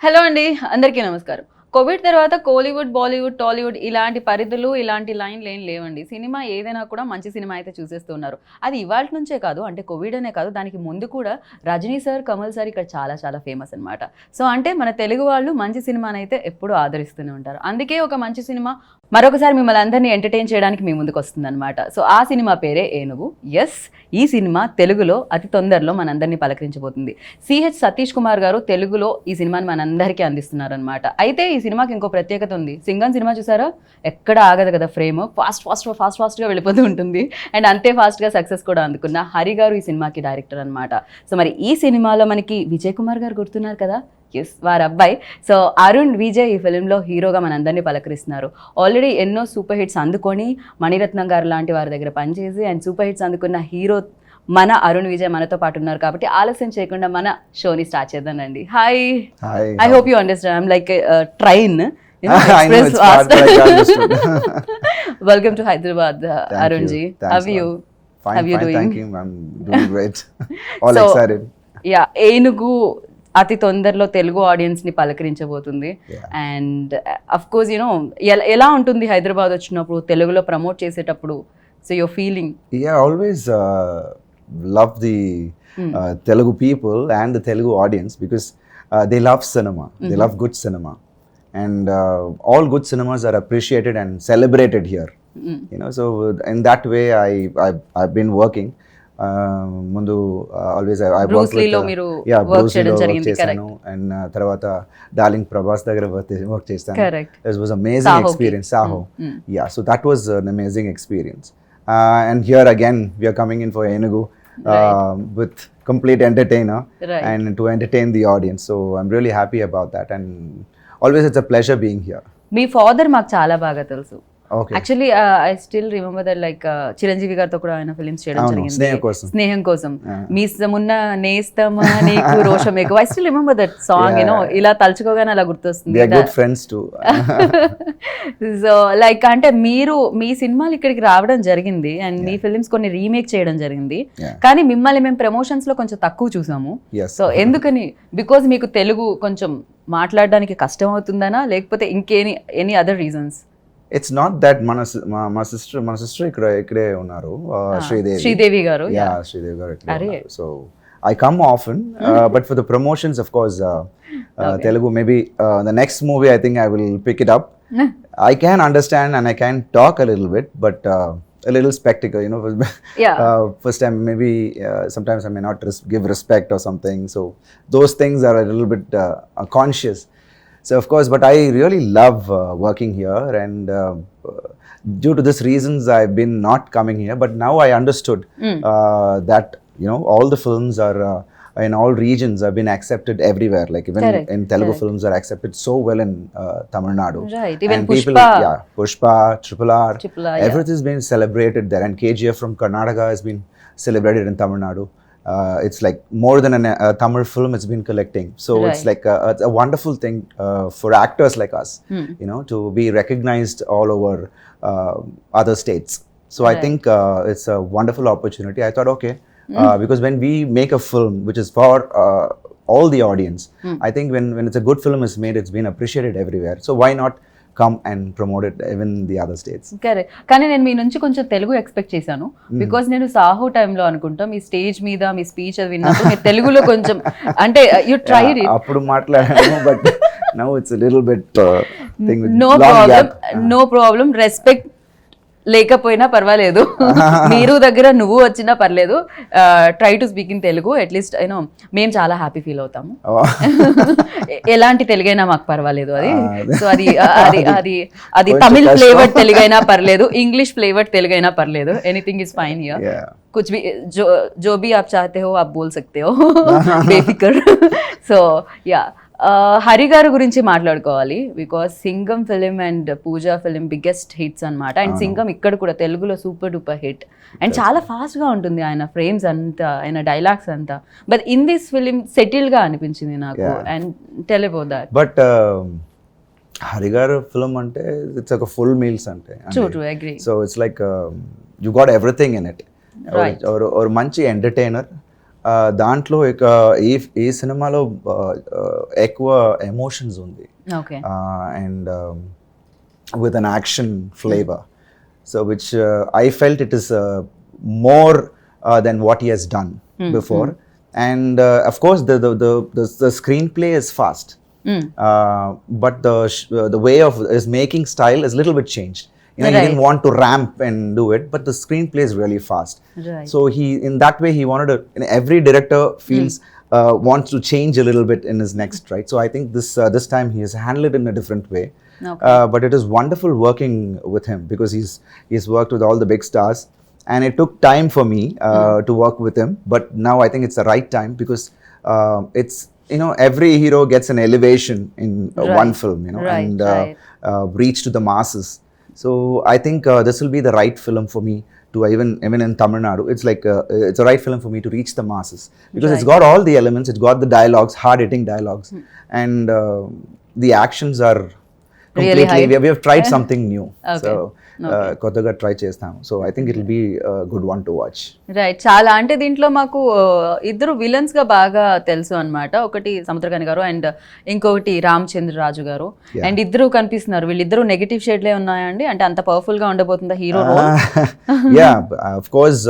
Hello అండి, అందరికీ నమస్కారం. కోవిడ్ తర్వాత కోలీవుడ్, బాలీవుడ్, టాలీవుడ్ ఇలాంటి పరిధులు, ఇలాంటి లైన్లు ఏం లేవండి. సినిమా ఏదైనా కూడా మంచి సినిమా అయితే చూసేస్తున్నారు. అది ఇవాల్టి నుంచే కాదు, అంటే కోవిడ్ అనే కాదు, దానికి ముందు కూడా రజనీ సార్, కమల్ సార్ ఇక్కడ చాలా చాలా ఫేమస్ అనమాట. సో అంటే మన తెలుగు వాళ్ళు మంచి సినిమానైతే ఎప్పుడూ ఆదరిస్తూనే ఉంటారు. అందుకే ఒక మంచి సినిమా మరొకసారి మిమ్మల్ని అందరినీ ఎంటర్టైన్ చేయడానికి మీ ముందుకు వస్తుందన్నమాట. సో ఆ సినిమా పేరే ఏనుగు. ఎస్, ఈ సినిమా తెలుగులో అతి తొందరలో మనందరినీ పలకరించబోతుంది. సిహెచ్ సతీష్ కుమార్ గారు తెలుగులో ఈ సినిమాని మనందరికీ అందిస్తున్నారనమాట. అయితే ఈ సినిమాకి ఇంకో ప్రత్యేకత ఉంది. సింగం సినిమా చూసారా, ఎక్కడ ఆగదు కదా ఫ్రేమ్, ఫాస్ట్గా వెళ్ళిపోతూ ఉంటుంది. అండ్ అంతే ఫాస్ట్గా సక్సెస్ కూడా అందుకున్న హరి గారు ఈ సినిమాకి డైరెక్టర్ అనమాట. సో మరి ఈ సినిమాలో మనకి విజయ్ కుమార్ గారు గుర్తున్నారు కదా, ఎస్, వారి అబ్బాయి. సో అరుణ్ విజయ్ ఈ ఫిలింలో హీరోగా మనందరినీ పలకరిస్తున్నారు. ఆల్రెడీ ఎన్నో సూపర్ హిట్స్ అందుకొని మణిరత్నం గారు లాంటి వారి దగ్గర పనిచేసి అండ్ సూపర్ హిట్స్ అందుకున్న హీరో మన అరుణ్ విజయ్ మనతో పాటు ఉన్నారు. కాబట్టి ఆలస్యం చేయకుండా మన షోని స్టార్ట్ చేద్దామండి. Hi, I hope you understand. I'm like train. Welcome to Hyderabad, Arun ji. How are you? Fine, how are you doing? Thank you. I'm doing great. All excited. Yeah, ఏనుగు అతి తొందరలో తెలుగు ఆడియన్స్ ని పలకరించబోతుంది. And of course you know ఎలా ఉంటుంది హైదరాబాద్ వచ్చినప్పుడు తెలుగులో promote చేసేటప్పుడు? So your feeling? Yeah, always love the Telugu people and the Telugu audience because they love cinema. They love good cinema. And all good cinemas are appreciated and celebrated here. You know, so in that way I've been working. ముందు always I work with Bruce లీలో work చేశాను. And తర్వాత darling Prabhas దగ్గర work చేశాను. It was amazing experience. Saaho, yeah, so that was an amazing experience. And here again we are coming in for ఏనుగు with complete entertainer and to entertain the audience. So I'm really happy about that and always it's a pleasure being here. Me father మాకు చాలా బాగా తెలుసు. Okay. Actually, I still remember that like Chiranjeevi గారితో కూడా ఆయన films చేయడం జరిగింది. స్నేహం కోసం మీసమున్న నేస్తమా నీకు రోషం ఎక్కువ. I still remember that song, you know, ఇలా తలుచుకోగానే అలా గుర్తొస్తుంది. We are good friends too. So like అంటే మీరు మీ సినిమాలు ఇక్కడికి రావడం జరిగింది అండ్ మీ ఫిలిమ్స్ కొన్ని రీమేక్ చేయడం జరిగింది. కానీ మిమ్మల్ని మేము ప్రమోషన్స్ లో కొంచెం తక్కువ చూసాము. సో ఎందుకని? బికాజ్ మీకు తెలుగు కొంచెం మాట్లాడడానికి కష్టం అవుతుందనా, లేకపోతే any other reasons? It's not that my sister ikkade unnaru, Sridevi గారు. Yeah, శ్రీదేవి గారు ikkade unnaru. So I come often, but for the promotions of course Telugu, maybe the next movie I think I will pick it up. I can understand and I can talk a little bit, but a little spectacle, you know. First time maybe sometimes I may not give respect or something, so those things are a little bit conscious. So of course, but I really love working here, and due to this reasons I've been not coming here. But now I understood that, you know, all the films are in all regions have been accepted everywhere. Like even in Telugu films are accepted so well in Tamil Nadu. Right. Even and Pushpa. People, Pushpa, Triple R, everything has been celebrated there. And KGF from Karnataka has been celebrated in Tamil Nadu. It's like more than a Tamil film it's been collecting. So it's like a wonderful thing for actors like us, you know, to be recognized all over other states. So I think it's a wonderful opportunity. I thought, okay, because when we make a film which is for all the audience, I think when it's a good film is made, it's been appreciated everywhere. So why not come and promote it even the other states? Correct. కానీ నేను మీ నుంచి కొంచెం Telugu expect చేశాను. Because నేను సాహో టైంలో అనుకుంటా మీ stage మీద మీ speech అది విన్నప్పుడు మీరు తెలుగులో కొంచెం అంటే యు ట్రైడ్ ఇట్. అప్పుడు మాట్లాడాను, but now it's a little bit thing with no problem. Respect లేకపోయినా పర్వాలేదు, మీరు దగ్గర నువ్వు వచ్చినా పర్లేదు. Try to speak in Telugu, at least you know మేము చాలా హ్యాపీ ఫీల్ అవుతాము. ఎలాంటి తెలుగైనా మాకు పర్వాలేదు అది. సో అది అది అది అది తమిళ్ ఫ్లేవర్డ్ తెలుగైనా పర్లేదు, ఇంగ్లీష్ ఫ్లేవర్డ్ తెలుగైనా పర్లేదు, ఎనీథింగ్ ఇస్ ఫైన్ హియర్. कुछ भी जो भी आप चाहते हो आप बोल सकते हो, बेफिक्र. సో యా, హరి గారు గురించి మాట్లాడుకోవాలి. Because Singam film and Pooja film biggest hits అనమాట. అండ్ సింగం ఇక్కడ కూడా తెలుగులో సూపర్ డూపర్ హిట్. అండ్ చాలా ఫాస్ట్గా ఉంటుంది ఆయన ఫ్రేమ్స్ అంతా, ఆయన డైలాగ్స్ అంతా. బట్ ఇన్ దిస్ ఫిలిం సెటిల్గా అనిపించింది నాకు. And tell about that. But Hari గారు ఫిలిం అంటే ఇట్స్ ఒక ఫుల్ మీల్స్ అంటే. True, agree. So it's like you got everything in it. or మంచి ఎంటర్టైనర్, దాంట్లో ఈ సినిమాలో ఎక్కువ ఎమోషన్స్ ఉంది okay and with an action flavor, so which I felt it is more than what he has done before. And of course the screenplay is fast, but the way of his making style is a little bit changed. He didn't want to ramp and do it, but the screenplay is really fast. So he, in that way, he wanted to, every director feels wants to change a little bit in his next, right? So I think this time he has handled it in a different way. But it is wonderful working with him, because he's worked with all the big stars, and it took time for me to work with him, but now I think it's the right time, because it's, every hero gets an elevation in one film, and reach to the masses. So I think this will be the right film for me to even in Tamil Nadu. It's like it's a right film for me to reach the masses, because it's got all the elements. It's got the dialogues, hard-hitting dialogues, and the actions are really high. We have tried something new. Okay. So కొత్తగా try చేస్తాం. So I think it will be good one to watch. Right. చాలా అంటే దీంట్లో మాకు ఇద్దరు villains గా బాగా తెలుసు అన్నమాట. ఒకటి సముద్రకని గారు అండ్ ఇంకొకటి రామచంద్ర రాజు గారు. అండ్ ఇద్దరు కనిపిస్తున్నారు. వీళ్ళిద్దరు నెగటివ్ షేడ్లే ఉన్నాయండి, అంటే అంత పవర్ఫుల్ గా ఉండబోతుందా hero role? Yeah, of course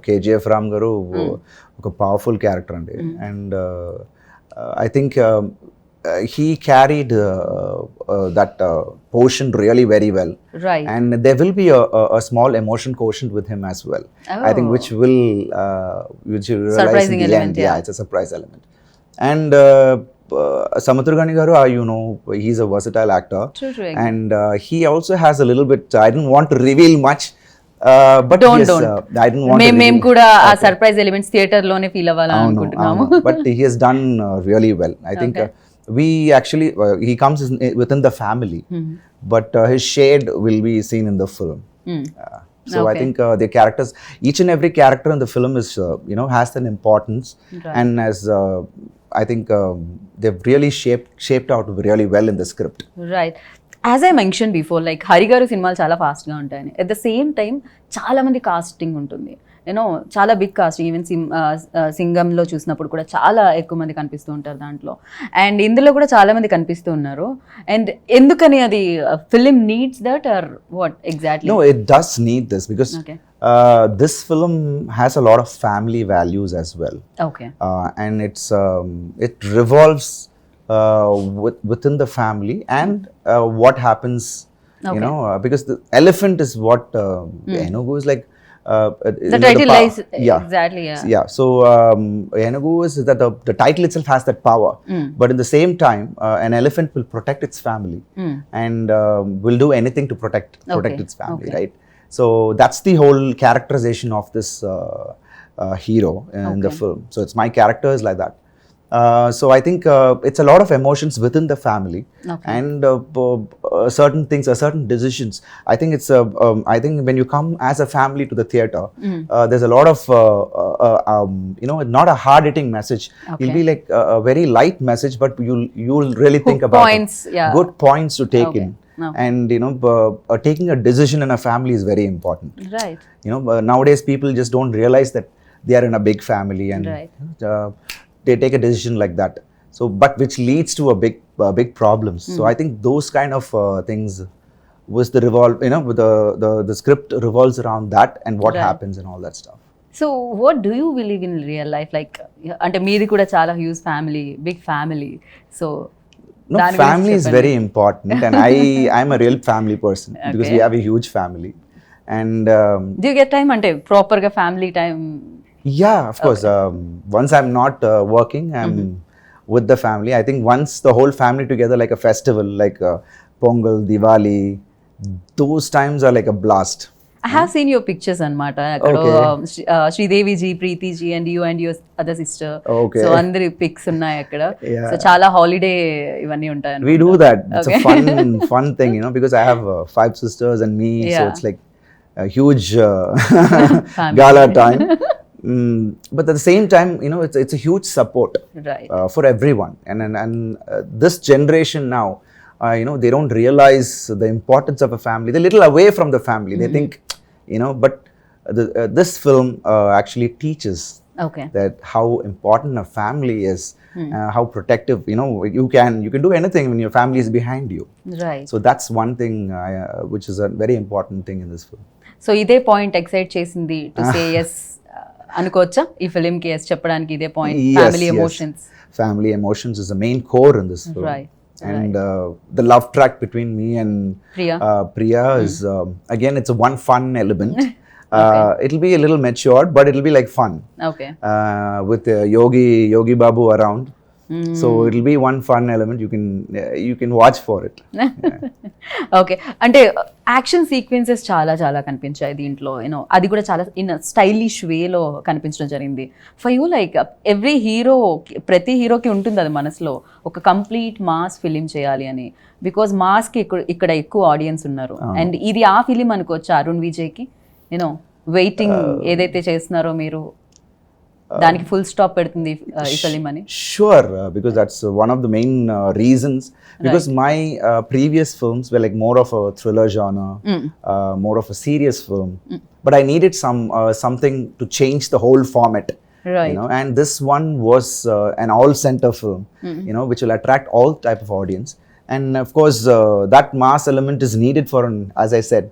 KGF Ram garu ఒక పవర్ఫుల్ క్యారెక్టర్ అండి, and I think he carried that portion really very well, right? And there will be a small emotion quotient with him as well. I think which you realize surprising in the element, end. Yeah, it's a surprise element. And Samudragani garu, he's a versatile actor. True. And he also has a little bit, I didn't want to reveal much, but don't I didn't want మేము కూడా ఆ surprise elements theatre లోనే feel అవ్వాలని అనుకుంటున్నాము. But he has done really well. I think we actually he comes within the family, but his shade will be seen in the film. So I think the characters, each and every character in the film is has an importance, and as I think they've really shaped out really well in the script. Right. As I mentioned before, like Hari గారు సినిమాలు చాలా ఫాస్ట్గా ఉంటాయని, at the same time చాలా మంది casting ఉంటుంది, చాలా big cost. Even సింగంలో చూసినప్పుడు కూడా చాలా ఎక్కువ మంది కనిపిస్తూ ఉంటారు దాంట్లో, అండ్ ఇందులో కూడా చాలా మంది కనిపిస్తూ ఉన్నారు. అండ్ ఎందుకని అది film needs that or what exactly? No, it does need this, because this film has a lot of family values as well. Okay. And it revolves within the family, and what happens, because the elephant is what Enugu is like. The title lies exactly. Yeah. So Enugu is that the title itself has that power, but in the same time, an elephant will protect its family, and will do anything to protect its family, right? So that's the whole characterization of this hero in the film. So it's my character is like that. So I think it's a lot of emotions within the family, and certain things, certain decisions. I think it's I think when you come as a family to the theater, there's a lot of not a hard-hitting message. It'll be like a very light message, but you'll really think about points, good points to take in. And taking a decision in a family is very important, right? Nowadays people just don't realize that they are in a big family, and they take a decision like that, so but which leads to a big problems. So I think those kind of things was the the script revolves around that, and what happens and all that stuff. So what do you believe in real life, like ante meedi kuda chaala huge family, big family, so no, family is very important, and I'm a real family person, because we have a huge family. And do you get time ante proper ga family time? Yeah, of course. Once I'm not working, I'm with the family. I think once the whole family together, like a festival, like Pongal, Diwali, those times are like a blast. I have seen your pictures anamata. Sridevi ji, Preeti ji, and you and your other sister. Okay. So andri pics unnai akkada. So chaala holiday ivanni untayi. We do that. It's a fun thing, because I have 5 sisters and me, so it's like a huge gala time. But at the same time, it's a huge support, right, for everyone. And this generation now, they don't realize the importance of a family. They're a little away from the family. They think, but this film actually teaches Okay. that how important a family is, how protective, you can do anything when your family is behind you. Right. So that's one thing which is a very important thing in this film. So ఇదే point excite చేసింది to say yes అనుకోవచ్చా ఈ film కి yes చెప్పడానికి? ఇదే point, family emotions. Family emotions is the main core in this film. Right. And the love track between me and Priya is again, it's a one fun element. It'll be a little matured, but it'll be like fun. Okay. With Yogi Babu around. So it'll be one fun element. You can watch for it. Okay. అంటే action sequences చాలా చాలా కనిపించాయి దీంట్లో, అది కూడా చాలా in stylish వేలో కనిపించడం జరిగింది. For you like every hero, ప్రతి హీరోకి ఉంటుంది అది మనసులో, ఒక కంప్లీట్ మాస్ ఫిలిం చేయాలి అని. బికాజ్ మాస్కి ఇక్కడ ఎక్కువ ఆడియన్స్ ఉన్నారు. అండ్ ఇది ఆ ఫిలిం అనుకోవచ్చు అరుణ్ విజయ్కి, వెయిటింగ్ ఏదైతే చేస్తున్నారో మీరు, దానికి ఫుల్ స్టాప్ పెడుతుంది ఈ ఫిలిం అని? Sure, because that's one of the main reasons. Because my previous films were like more of a thriller genre, more of a serious film. But I needed something to change the whole format. Right. And this one was an all-center film, which will attract all type of audience. And of course, that mass element is needed for, as I said,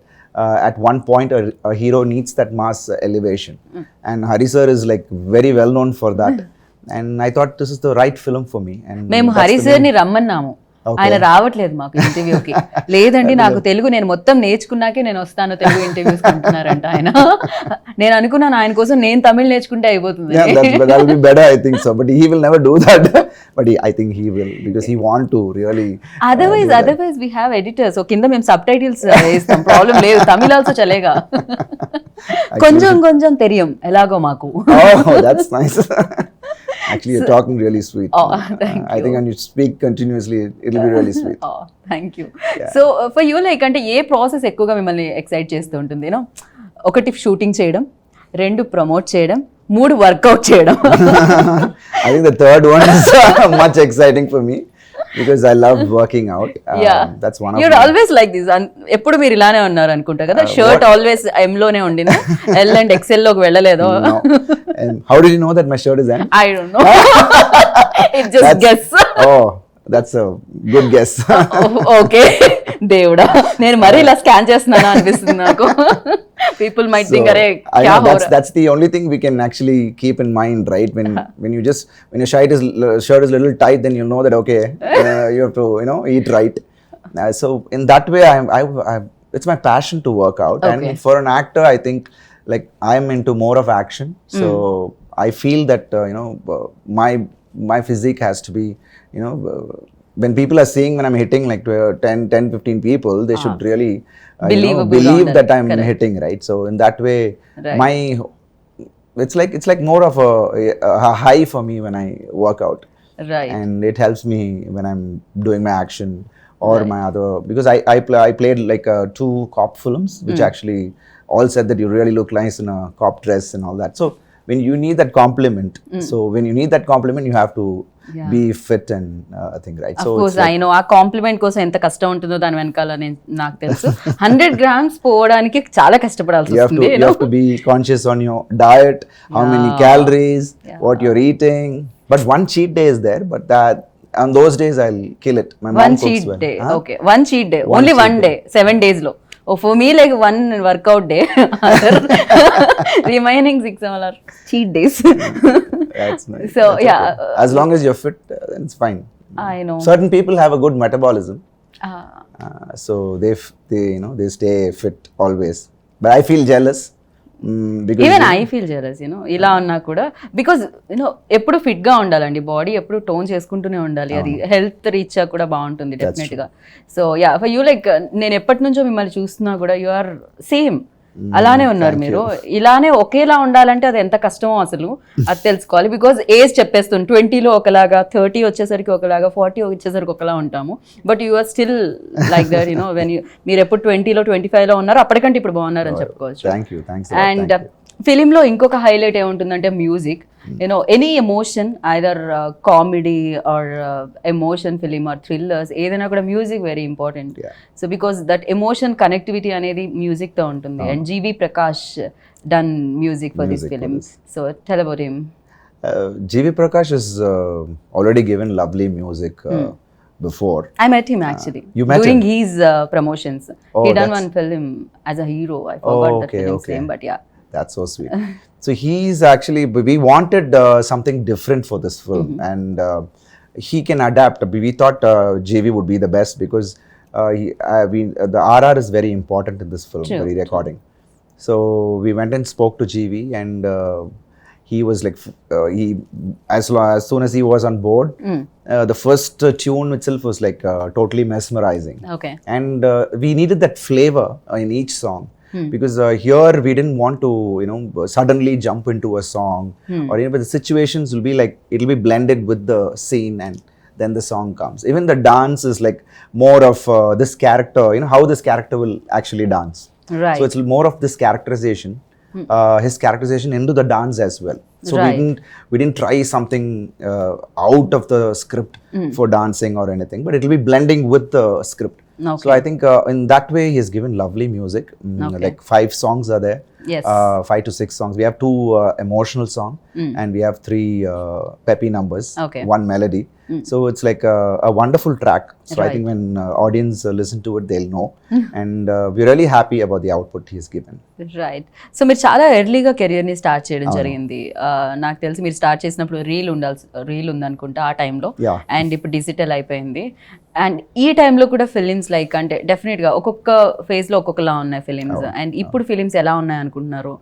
at one point a hero needs that mass elevation, and Hari sir is like very well known for that. And I thought this is the right film for me. And మేము Hari sir ని రమ్మన్నాము, ఆయన రావట్లేదు మాకు ఇంటర్వ్యూకి. లేదండి నాకు తెలుగు నేను మొత్తం నేర్చుకున్నాకే నేను వస్తాను తెలుగు ఇంటర్వ్యూస్ అంటున్నారంట ఆయన. నేను అనుకున్నాను ఆయన కోసం నేను తమిళ్ నేర్చుకుంటే అయిపోతుంది. that will be better, I think so, but he will never do that. But I think he will, because he want to really otherwise we have editors, so కింద మేము సబ్ టైటిల్స్ వేస్తాం, ప్రాబ్లం లేదు. Tamil also చలేగా, కొంచెం కొంచెం తెలియం ఎలాగో మాకు. Oh, that's nice. Actually, you're talking really sweet. Oh, thank you. I think when you speak continuously, it'll be really sweet. Oh, thank you. So for you, like, అంటే ఏ process ఎక్కువగా మిమ్మల్ని excite చేస్తూ ఉంటుంది? ఒకటి షూటింగ్ చేయడం, 2 promote చేయడం, 3 work out చేయడం. I think the third one is much exciting for me, because I love working out. That's one of You're always like this. ఎప్పుడు మీరు ఇలానే ఉన్నారు అనుకుంటా కదా. షర్ట్ ఆల్వేస్ M లోనే ఉండింది, L అండ్ XL లోకి వెళ్ళలేదు. And how did you know that my shirt is M? I don't know. It just guess. Oh, that's a good guess. Okay. దేవుడా, నేను మరీ ఇలా స్కాన్ చేస్తున్నాను అనిపిస్తుంది నాకు. People might think, "Arey, kya ho raha?" That's the only thing we can actually keep in mind, right? When your shirt is little tight, then you know that okay, you have to eat right. So in that way, it's my passion to work out. Okay. And for an actor, I think like I'm into more of action. So I feel that my physique has to be, when people are seeing when I'm hitting like 10, 15 people, they should really believe that I'm hitting, right? So in that way, right. It's like more of a high for me when I work out. Right. And it helps me when I'm doing my action or right. my other, because I played like 2 cop films, which actually all said that you really look nice in a cop dress and all that. So when you need that compliment, you have to be fit and thing, right? Of course, I know. ఆ complement కోసం ఎంత కష్టం ఉంటుందో దాని వెనకాల నాకు తెలుసు. 100 grams పోవడానికి చాలా కష్టపడాల్సి వస్తుంది. You have to be conscious on your diet, how many calories, what you're eating. But one cheat day is there, but that on those days I'll kill it. My mom cooks well. One cheat day. Okay, one cheat day. Only one day, 7 days lo. Oh, for me, like 1 workout day. Remaining 6 are cheat days. That's nice. So that's yeah, okay. As long as you're fit, then it's fine. I know. Certain people have a good metabolism, so they stay fit always. But I feel jealous. Because even I feel jealous ఇలా ఉన్నా కూడా, because ఎప్పుడు fit గా ఉండాలండి, body ఎప్పుడు tone చేసుకుంటూనే ఉండాలి, అది హెల్త్ రీచ్ కూడా బాగుంటుంది డెఫినెట్ గా. So yeah, for you like నేను ఎప్పటి నుంచో మిమ్మల్ని చూస్తున్నా కూడా యు ఆర్ సేమ్, అలానే ఉన్నారు మీరు. ఇలానే ఒకేలా ఉండాలంటే అది ఎంత కష్టమో అసలు అది తెలుసుకోవాలి. బికాజ్ ఏజ్ చెప్పేస్తుంది, 20లో ఒకలాగా, 30 వచ్చేసరికి ఒకలాగా, 40 వచ్చేసరికి ఒకలా ఉంటాము. But you are still like that, when మీరు ఎప్పుడు 20లో 25లో ఉన్నారు, అప్పటికంటే ఇప్పుడు బాగున్నారు అని చెప్పుకోవచ్చు. Thank you. అండ్ ఫిలింలో ఇంకొక హైలైట్ ఏముంటుందంటే music. You know any emotion either comedy or emotion film or thrillers ఏదైనా కూడా music very important. So because that emotion connectivity అనేది మ్యూజిక్ తో ఉంటుంది. And GV Prakash done music for this film. So tell about him. GV Prakash has already given lovely music before. I met him actually. You met during him? his promotions. He done one film as a hero. I forgot the film's name, but yeah. That's so sweet. So he's actually, we wanted something different for this film, and he can adapt. We thought JV would be the best because the RR is very important in this film, very recording. So we went and spoke to GV, and he was like, as soon as he was on board, the first tune itself was like totally mesmerizing. Okay. And we needed that flavor in each song. Because here we didn't want to, suddenly jump into a song, or but the situations will be like, it'll be blended with the scene, and then the song comes. Even the dance is like more of this character, how this character will actually dance. Right. So it's more of this characterization, his characterization into the dance as well. So we didn't try something out of the script for dancing or anything, but it'll be blending with the script. Okay. So I think in that way he has given lovely music. Like 5 songs are there. Yes. 5 to 6 songs. We have 2 emotional songs, and we have 3 peppy numbers. Okay. 1 melody. So it's like a wonderful track. So I think when audience listen to it, they'll know. And we're really happy about the output he's given. Right. So మీరు చాలా ఎర్లీగా కెరియర్ని start చేయడం జరిగింది. నాకు తెలిసి మీరు start చేసినప్పుడు రీల్ ఉందనుకుంటా ఆ టైంలో, అండ్ ఇప్పుడు డిజిటల్ అయిపోయింది. అండ్ ఈ టైంలో కూడా ఫిలిమ్స్ లైక్ అంటే డెఫినెట్గా ఒక్కొక్క ఫేజ్లో ఒక్కొక్కలా ఉన్నాయి ఫిలిమ్స్. అండ్ ఇప్పుడు ఫిలిమ్స్ ఎలా ఉన్నాయి అనుకుంటున్నారు?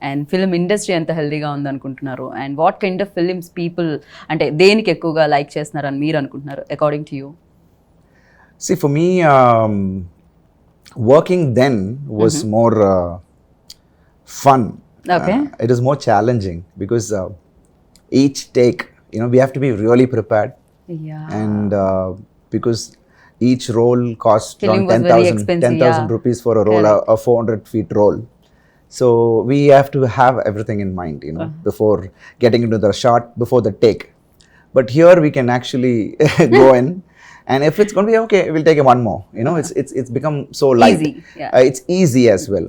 అండ్ ఫిల్మ్ ఇండస్ట్రీ ఎంత హెల్దీగా ఉందనుకుంటున్నారు? And what kind of films people అంటే దేనికి ఎక్కువగా లైక్ చేస్తున్నారని మీరు అనుకుంటున్నారు according to you? See, for me, working then was more fun. Okay. It is more challenging because each take, we have to be really prepared. Yeah. And because each roll costs Film around was very expensive, 10,000 rupees for a roll, a 400 feet roll. So we have to have everything in mind, before getting into the shot, before the take. But here we can actually go in, and if it's going to be okay, we'll take one more. It's become so light. Easy, yeah. It's easy as well.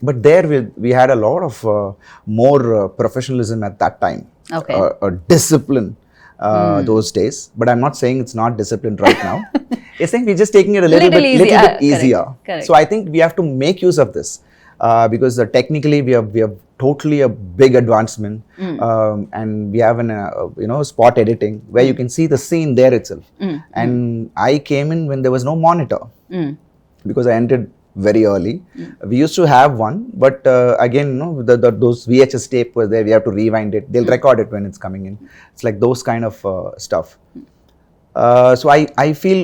But there we had a lot of more professionalism at that time. Okay. Discipline those days. But I'm not saying it's not disciplined right now. It's saying we're just taking it a little bit easier. Correct. So I think we have to make use of this. Because technically we have totally a big advancement, and we have an spot editing where you can see the scene there itself. And I came in when there was no monitor, because I entered very early. We used to have one, but again, those VHS tape was there. We have to rewind it. They'll record it when it's coming in. It's like those kind of stuff. So I feel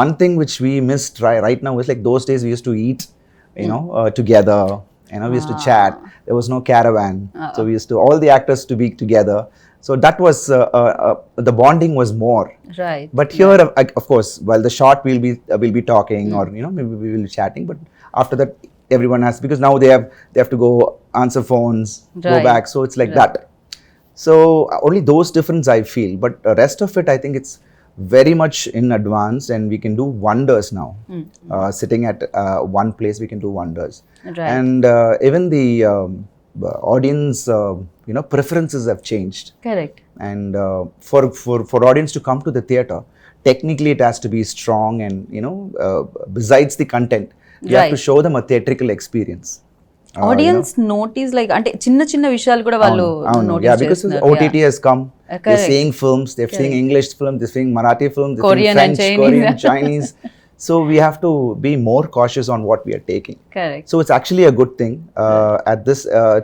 one thing which we missed right now is like those days we used to eat together, we used to chat. There was no caravan, so we used to all the actors to be together. So that was the bonding was more. Right. But here, of course, while the shot we'll be talking, or maybe we will be chatting. But after that, everyone has, because now they have to go answer phones, go back. So it's like that. So only those difference I feel. But the rest of it, I think it's very much in advance, and we can do wonders now. Sitting at one place, we can do wonders. Right. And even the audience, preferences have changed. Correct. And for audience to come to the theater, technically it has to be strong, and besides the content, you have to show them a theatrical experience. Audience notice like అంటే చిన్న చిన్న విషయాలు కూడా వాళ్ళు notice because OTT has come. They're seeing films, they're seeing English films, they're seeing Marathi films, they're seeing French, Korean, Chinese. So we have to be more cautious on what we are taking. Correct. So it's actually a good thing. At this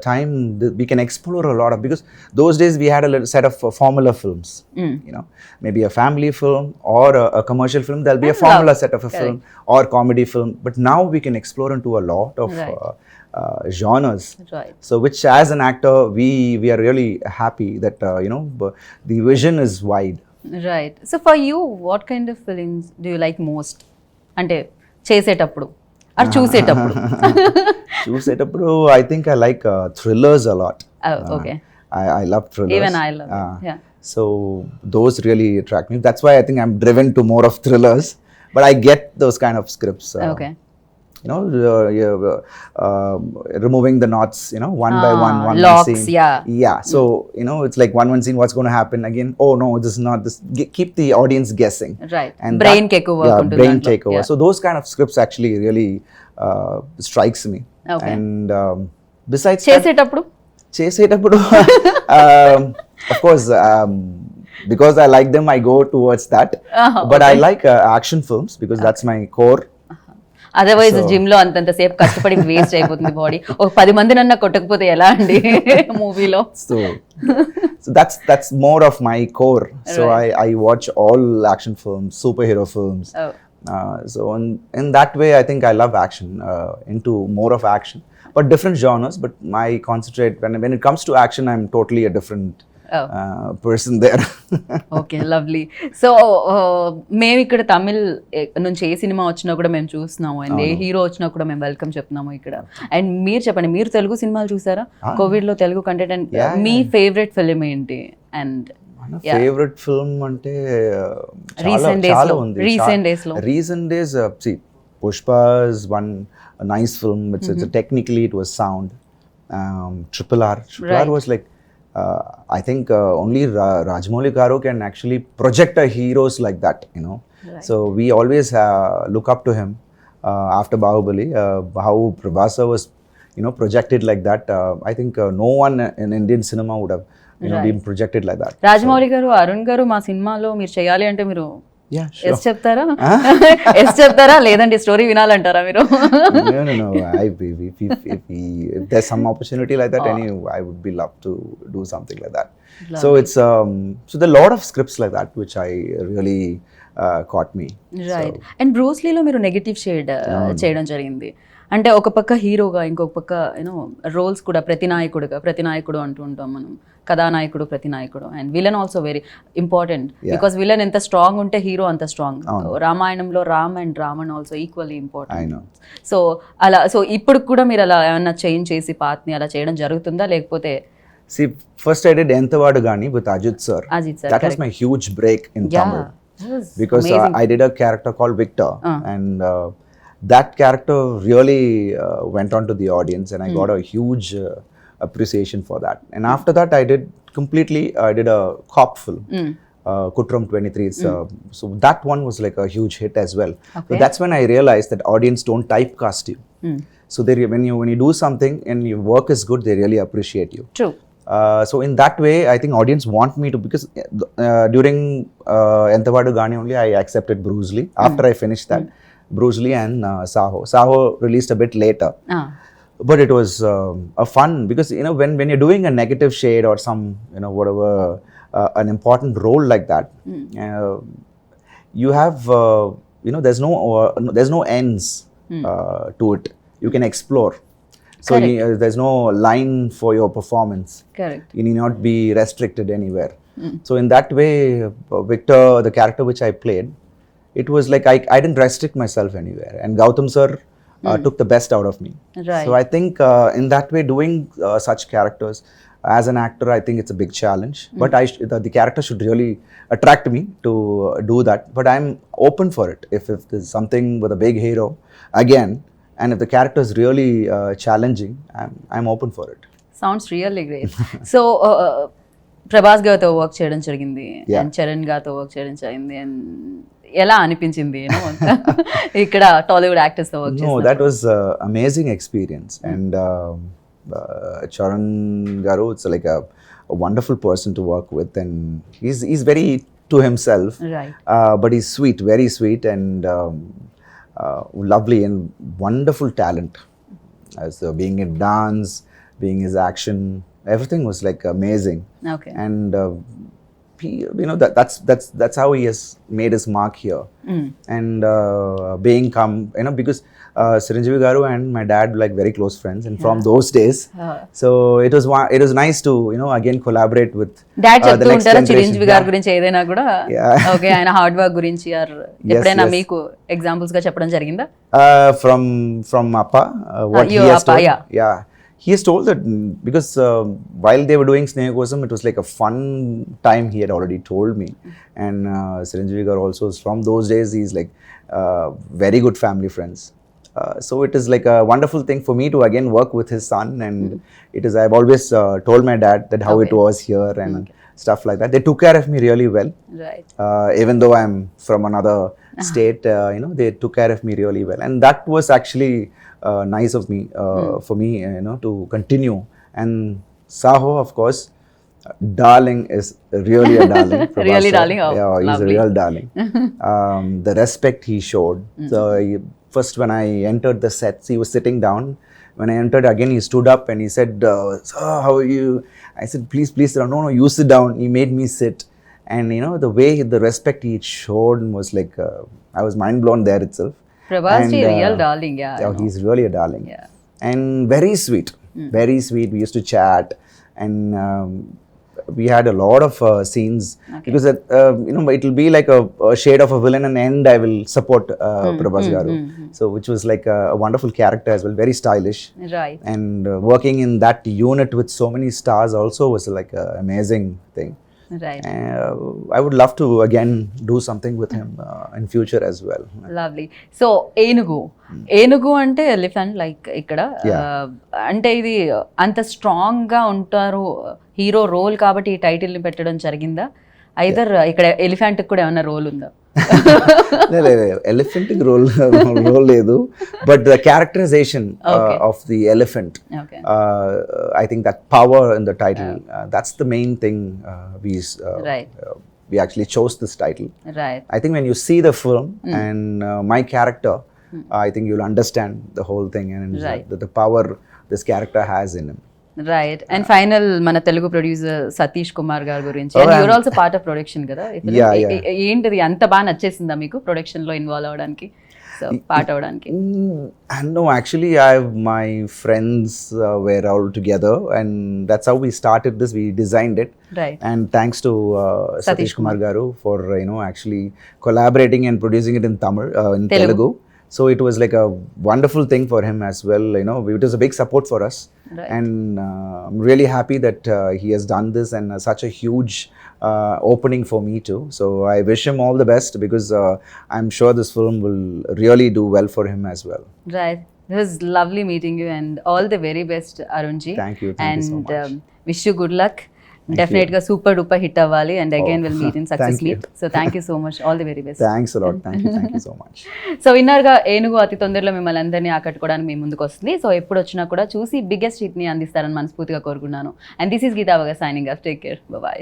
time, we can explore a lot of, because those days we had a little set of formula films. Maybe a family film or a commercial film. There'll be a formula set of a film or comedy film. But now we can explore into a lot of genres. Right. So which, as an actor, we are really happy that the vision is wide. Right. So for you, what kind of films do you like most? అంటే చేసేటప్పుడు అది చూసేటప్పుడు? చూసేటప్పుడు I think I like thrillers a lot. Okay. I love thrillers. Even I love it. Yeah. So those really attract me. That's why I think I'm driven to more of thrillers. But I get those kind of scripts. Okay. You know, removing the knots, you know, one by one locks, scene. yeah. Yeah. So, you know, it's like one scene, what's going to happen again? Oh no, this is not this. Keep the audience guessing. Right. And Brain takeover. Yeah, brain takeover. Yeah. So those kind of scripts actually really strikes me. Okay. And besides చేసేటప్పుడు of course, because I like them, I go towards that. But I like action films because that's my core. Otherwise gym లో అంతంత సేపు కష్టపడి waste అయిపోతుంది body. ఒక 10 మంది నన్న కొట్టకపోతే ఎలా అండి మూవీలో? So that's more of my core. So Right. I watch all action films, superhero films. Oh. So in that way, I think I love action, into more of action, but different genres. But I concentrate when it comes to action, I'm totally a different person there. Okay, lovely. So మేము ఇక్కడ తమిళ్ నుంచి ఏ cinema వచ్చినా కూడా మేము చూస్తున్నాము, and A hero వచ్చినా కూడా మేము వెల్కమ్ చెప్తున్నాము ఇక్కడ. అండ్ మీరు చెప్పండి, మీరు తెలుగు సినిమాలు చూసారా కోవిడ్ లో? Telugu content. And me favourite film ఏంటి? అండ్ ఫేవరెట్ ఫిల్మ్ అంటే రీసెంట్ డేస్ లో see, Pushpa is one nice film. It's technically it was sound. Triple R Right. was like, I think only Rajamouli Garu can actually project a heroes like that, you know. Right. So we always look up to him after Bahubali. How Prabhasa was, you know, projected like that. I think no one in Indian cinema would have, you know, Right. been projected like that. Rajamouli గారు, అరుణ్ గారు మా సినిమాలో మీరు చేయాలి అంటే మీరు Yeah, sure. Yes చెప్తారా? Yes చెప్తారా లేదండి స్టోరీ వినాలంటారా మీరు? No. If there's some opportunity like that, I would be love to do something like that. So it's so there are a lot of scripts like that which I really caught me. Right. And బ్రూస్లీలో మీరు negative shade చేయడం జరిగింది. అంటే ఒక పక్క హీరోగా, ఇంకొక పక్క యూనో రోల్స్ కూడా ప్రతినాయకుడు అంటూ ఉంటాం మనం, కథానాయకుడు, ప్రతినాయకుడు. And villain also very important, because villain ఎంత స్ట్రాంగ్ ఉంటే హీరో అంత స్ట్రాంగ్. రామాయణంలో Ram and Ravan also equally important. So అలా, సో ఇప్పుడు కూడా మీరు అలా ఏమన్నా చేంజ్ చేసి పాత్ని అలా చేయడం జరుగుతుందా, లేకపోతే? See, first I did Enthavadu Gani with Ajit sir. That was my huge break in Tamil. Because I did a character called Victor, and that character really went on to the audience, and I got a huge appreciation for that. And after that I did a cop film, Kutram 23. So that one was like a huge hit as well. Okay. So that's when I realized that audience don't typecast you. So when you do something and your work is good, they really appreciate you. True. So in that way, I think audience want me to, because during Enthavadu Gani only I accepted Bruce Lee. After I finished that, Bruce Lee and Saho. Saho released a bit later. But it was a fun, because you know when you're doing a negative shade or some, you know, whatever, an important role like that, you have you know, there's no ends to it. You can explore. So there's no line for your performance. Correct. You need not be restricted anywhere. So in that way, Victor, the character which I played, it was like I didn't restrict myself anywhere, and Gautam sir took the best out of me. Right. So I think in that way, doing such characters as an actor, I think it's a big challenge. But the character should really attract me to do that. But I'm open for it. If there's something with a big hero again, and if the character is really challenging, I'm open for it. Sounds really great. So Prabhas గారితో work చేయడం జరిగింది, and Charan గారితో work చేయడం జరిగింది, and ఎలా అనిపించింది ఇక్కడ Tollywood actors తో వర్క్ చేసినప్పుడు? No, that was amazing experience. And Charan garu, it's like a wonderful person to work with, and he's very to himself. Right. But he's sweet, very sweet, and lovely and wonderful talent. As being in dance, being his action, everything was like amazing. Okay. And that's how he has made his mark here. And being come, because Chiranjeevi garu and my dad were like very close friends, and from those days, so it was nice to again collaborate with dad the చెప్తూ next ఉంటారా generation. Chiranjeevi గారి గురించి ఏదైనా కూడా? Yeah. Okay, ఆయన hard work గురించి ఎప్పుడైనా మీకు ఎగ్జాంపుల్స్ గా చెప్పడం జరిగిందా? From Appa, what he your has Appa, told. Yeah. He has told that because while they were doing Snehakosam, it was like a fun time, he had already told me. And Chiranjeevi garu also, from those days, he's like very good family friends. So it is like a wonderful thing for me to again work with his son, and it is, I've always told my dad that how it was here and stuff like that. They took care of me really well. Right. Even though I'm from another state, they took care of me really well, and that was actually nice of me, for me, to continue. And Saho, of course, darling, is really a darling. Really Prabhas, darling? Oh, yeah, he's lovely. a real darling. The respect he showed. So first when I entered the sets, he was sitting down. When I entered again, he stood up and he said, "Sir, how are you?" I said, "Please, sit down." No, you sit down. He made me sit. And the way, the respect he showed was like, I was mind blown there itself. Prabhas And, real darling, yeah. I know. He's really a darling. Yeah. And very sweet, very sweet. We used to chat, and we had a lot of scenes, because it will be like a shade of a villain, and end I will support Prabhas garu. So which was like a wonderful character as well, very stylish. Right. And working in that unit with so many stars also was like an amazing thing. Right. I would love to again do something with him in future as well. Lovely. So ఏనుగు అంటే elephant like ఇక్కడ, అంటే ఇది అంత strong గా ఉంటారు hero role కాబట్టి ఈ టైటిల్ ని పెట్టడం జరిగిందా? ఐదర్ ఇక్కడ ఎలిఫెంట్ కూడా ఏమైనా రోల్ ఉందా? ఎలిఫెంట్ రోల్ లేదు, but the characterization of the elephant, I think that power in the title, that's the main thing. We actually chose this title. Right. I think when you see the film and my character, I think you'll understand the whole thing, and the power this character has in him. Right. And final మన Telugu producer Satish Kumar గారి గురించి, you're also part of production కదా, ఏంటిది అంత బాగా నచ్చేసిందా మీకు production లో involve అవడానికి, పార్ట్ అవడానికి? No, actually my friends were all together, and that's how we started this. We designed it, right, and thanks to Satish Kumar garu for actually collaborating and producing it in Tamil, in Telugu. So it was like a wonderful thing for him as well. It was a big support for us. Right. And I'm really happy that he has done this, and such a huge opening for me too. So I wish him all the best, because I'm sure this film will really do well for him as well. Right. It was lovely meeting you, and all the very best, Arunji. Thank you so much. Wish you good luck. Definitely గా super duper hit అవ్వాలి, and again will meet in success meet. So thank you so much, all the very best. Thanks a lot. Thank you so much. So విన్నర్గా ఏనుగు అతి తొందరలో మిమ్మల్ని అందరినీ ఆకట్టుకోవడానికి మీ ముందుకు వస్తుంది. సో ఎప్పుడు వచ్చినా కూడా చూసి బిగ్గెస్ట్ హిట్ ని అందిస్తారని మనస్ఫూర్తిగా కోరుకున్నాను. And this is Geetha Vaga signing off. Take care, bye.